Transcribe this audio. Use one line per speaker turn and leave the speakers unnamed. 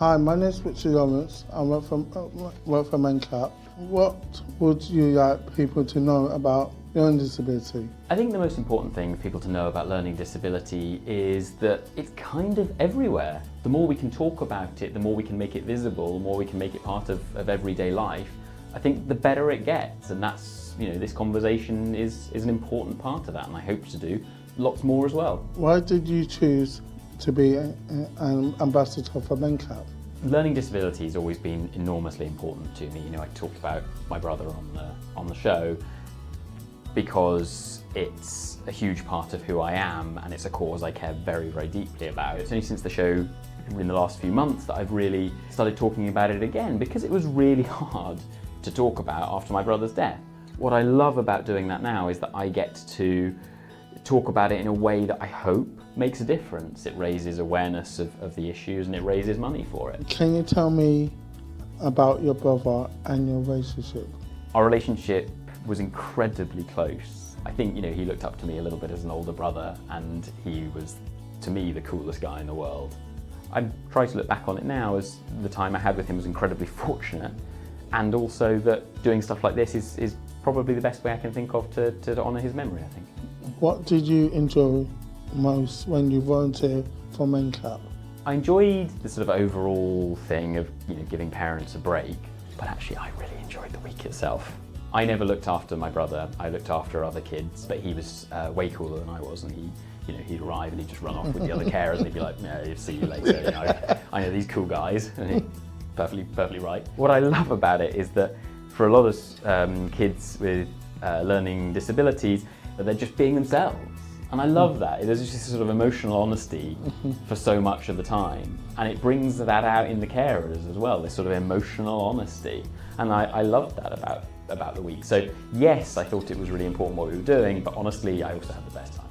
Hi, my name is Richard Lawrence. I work for Mencap. What would you like people to know about learning disability?
I think the most important thing for people to know about learning disability is that it's kind of everywhere. The more we can talk about it, the more we can make it visible, the more we can make it part of everyday life, I think the better it gets. And that's, this conversation is an important part of that, and I hope to do lots more as well.
Why did you choose to be an ambassador for Mencap?
Learning disability has always been enormously important to me. I talked about my brother on the show because it's a huge part of who I am, and it's a cause I care very, very deeply about. It's only since the show in the last few months that I've really started talking about it again, because it was really hard to talk about after my brother's death. What I love about doing that now is that I get to talk about it in a way that I hope makes a difference. It raises awareness of the issues, and it raises money for it.
Can you tell me about your brother and your relationship?
Our relationship was incredibly close. I think, he looked up to me a little bit as an older brother, and he was, to me, the coolest guy in the world. I try to look back on it now as the time I had with him was incredibly fortunate, and also that doing stuff like this is probably the best way I can think of to honour his memory, I think.
What did you enjoy most when you volunteered for Mencap?
I enjoyed the sort of overall thing of giving parents a break, but actually I really enjoyed the week itself. I never looked after my brother, I looked after other kids, but he was way cooler than I was, and he'd arrive and he'd just run off with the other carers, and he'd be like, "No, see you later." I know these cool guys, and he's perfectly right. What I love about it is that for a lot of kids with learning disabilities, they're just being themselves. And I love that. There's just this sort of emotional honesty for so much of the time. And it brings that out in the carers as well, this sort of emotional honesty. And I loved that about the week. So yes, I thought it was really important what we were doing, but honestly, I also had the best time.